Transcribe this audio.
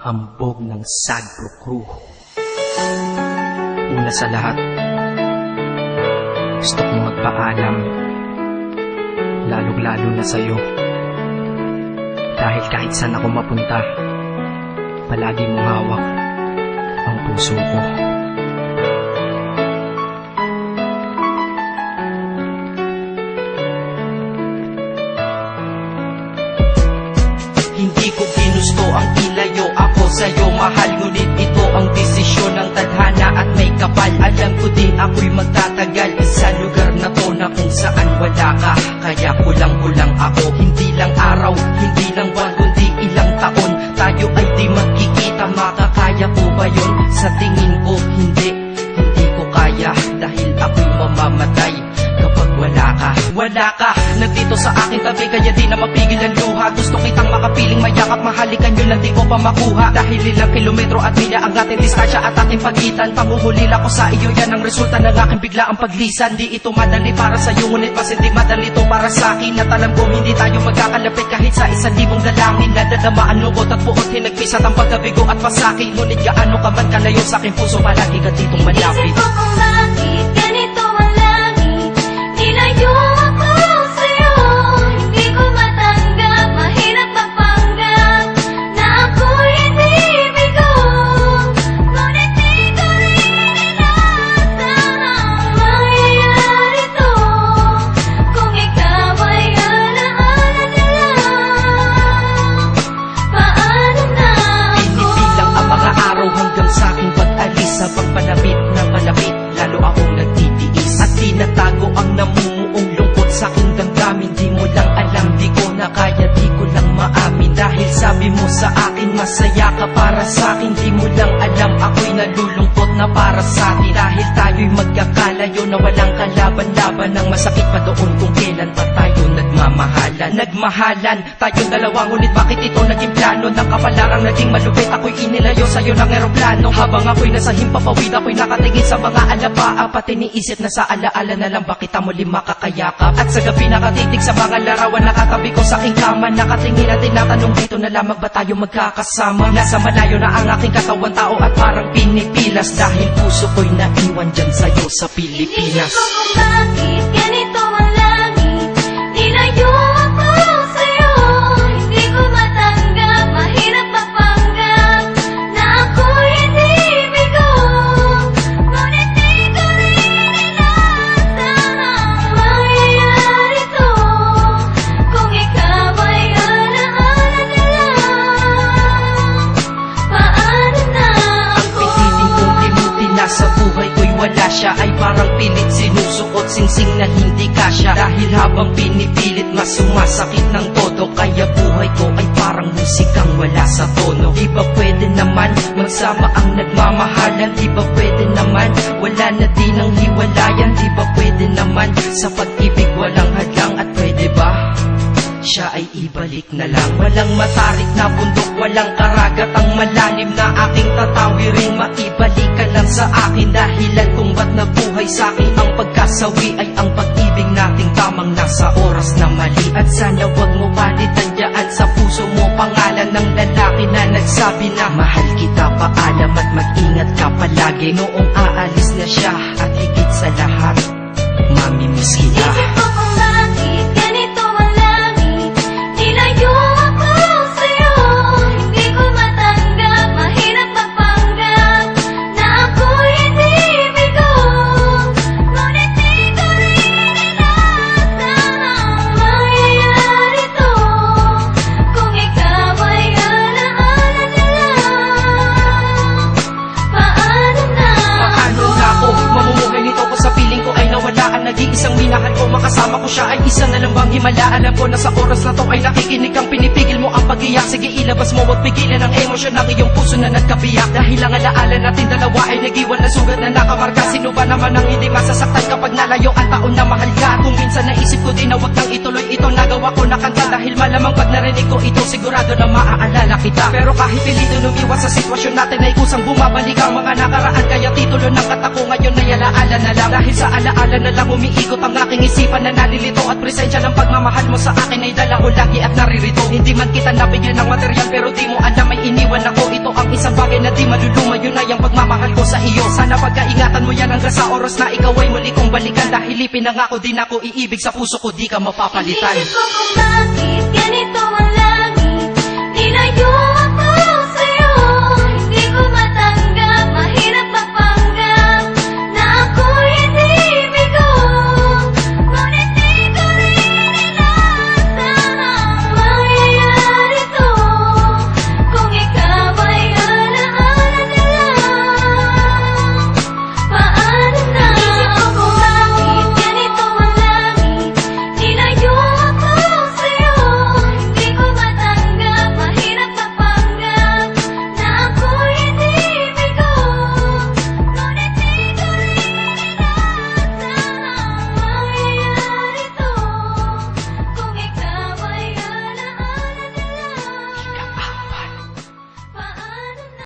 hambog ng Sagpro Crew. Una sa lahat, gusto kong magpaalam, lalong-lalo na sa'yo. Dahil kahit saan ako mapunta, palagi mong hawak ang puso ko. Hindi ko ginusto ang ilayo ako sa'yo, mahal. Ngunit ito ang desisyon ng tadhana at may kapal. Alam ko di ako'y magtatagal sa lugar na to na kung saan wala ka. Kaya kulang-kulang ako, hindi lang araw, hindi lang buwan, kundi ilang taon. Tayo ay di magkikita, makakaya ko ba yun? Sa tingin ko hindi ko kaya. Dahil ako'y mamamatay kapag wala ka. Wala ka, nandito sa aking tabi, kaya di na mapigil ang luha. Gusto kitang makapiling, mayakap, mahalikan yun lang di ko pa makuha. Dahil ilang kilometro at milya ang ating distansya at ating pagitan. Panguhulila ko sa iyo, yan ang resulta ng aking biglaang paglisan. Di ito madali para sa'yo, ngunit mas hindi madali ito para sa'kin. At alam ko hindi tayo magkakalapit kahit sa 1,000 dalangin. Nadadamaan lungkot at puot, hinagpisat ang pagkabigo at pasaki. Ngunit gaano ka man kalayo sa aking puso, palagi ka ditong malapit. Isip ko kung bakit ganito ang langit, nilayo ako sa'yo. Hindi ko matanggap, mahirap magpanggap na ako'y hindi bigo. Ngunit di ko rin inasahang mangyayari to. Kung ikaw ay alaala na lang, paano na ako? Pinipilang ang mga araw hanggang sa aking pag-alis. Sa pagpalapit ng malapit, lalo akong nagtitiis. At tinatago ang namumuong lungkot sa aking damdamin. Di mo lang alam, di ko na kaya, di ko lang maamin. Dahil sabi mo sa akin, masaya ka para sa akin. Di mo lang alam, ako'y nalulungkot na para sa atin. Dahil tayo'y magkakalayo na walang kalaban-laban. Ang masakit pa doon kung kailan pa tayo nagmamahalan. Nagmahalan, tayong dalawa, ngunit bakit ito naging plano? Ng kapalarang naging malupit, ako'y inilayo sa'yo ng eroplano. Habang ako'y nasa himpapawid, ako'y nakatingin sa mga alapaa. Pati niisip na sa alaala na lang, bakit ang muli makakayakap? At sa gabi nakatitig sa mga larawan, nakatabi ko sa aking kama. Nakatingin at tinatanong, dito na lamang ba tayo magkakasama? Nasa malayo na ang aking katawan, tao at parang pinipilas. Dahil puso ko'y naiwan dyan sa'yo sa Pilipinas. Isip ko kung bakit ganito ang langit, nilayo ako sa'yo. Hindi ko matanggap, mahirap magpanggap na ako'y hindi bigo. Ngunit di ko rin inasahang mangyayari to. Kung ikaw ay alaala na lang, paano na ako? Piniling kong limutin na sa buhay ko'y wala siya. Ay parang pilit sinusuot, singsing na hindi kasya. Dahil habang pinipilit, mas sumasakit ng todo. Kaya buhay ko ay parang musikang wala sa tono. Di ba pwede naman magsama ang nagmamahalan? Di ba pwede naman wala na din ang hiwalayan? Di ba pwede naman sa pag-ibig walang hadlang? At pwede ba siya ay ibalik na lang? Walang matarik na bundok, walang karagat ang malalim na aking tatawiring. Maibalik ka lang sa akin, dahilan kung ba't nabuhay sa akin ang pagkasawi ay ang pag-ibig nating tamang nasa oras na mali. At sana wag mo palitan dyan sa puso mo pangalan ng lalaki na nagsabi na mahal kita, paalam at mag-ingat ka palagi. Noong aalis na siya at higit sa lahat, mamimiss kita. Isip ko kung bakit ganito ang langit, nilayo ako sa'yo. Hindi ko matanggap, mahirap magpanggap na ako'y hindi bigo. Ngunit di ko rin inasahang mangyayari to. Kung ikaw ay alaala na lang, paano na Paano na ako mamumuhay nito ko sa piling ko ay nawalaan? Nag-iisang minahal ko, makasama ko siya ay isa na lang bang himala? Alam ko na sa oras na to ay nakikinig kang pinipigil mo ang pag-iyak. Sige ilabas mo, wag pigilan ang emosyon ng iyong puso na nagkabiyak. Dahil ang alaala natin dalawa ay nag-iwan na sugat na nakamarka. Sino ba naman ang hindi masasaktan kapag nalayo ang taon na mahal ka? Kung minsan naisip ko din na wag nang ituloy ito, nagawa ko na kanta. Dahil malamang pag narinig ko ito, sigurado na maaalala kita. Pero kahit pilito lumiwas sa sitwasyon natin ay kusang bumabalik ang mga nakaraan. Kaya titulo ng kata ko ngayon ay alaala na lang. Dahil sa alaala na lang umiikot ang aking isipan na nalilito. At presensya ng pagmamahal mo sa akin ay dala ko lagi at naririto. Hindi man kita nabigyan ng material yan, pero di mo alam may iniwan ako. Ito ang isang bagay na di maluluma, yun ay ang pagmamahal ko sa iyo. Sana pagkaingatan mo yan hanggang sa oras na ikaw ay muli kong balikan. Dahil ipinangako din ako, iibig sa puso ko, di ka mapapalitan. Inisip ko kung bakit ganito ang langit. Nilayo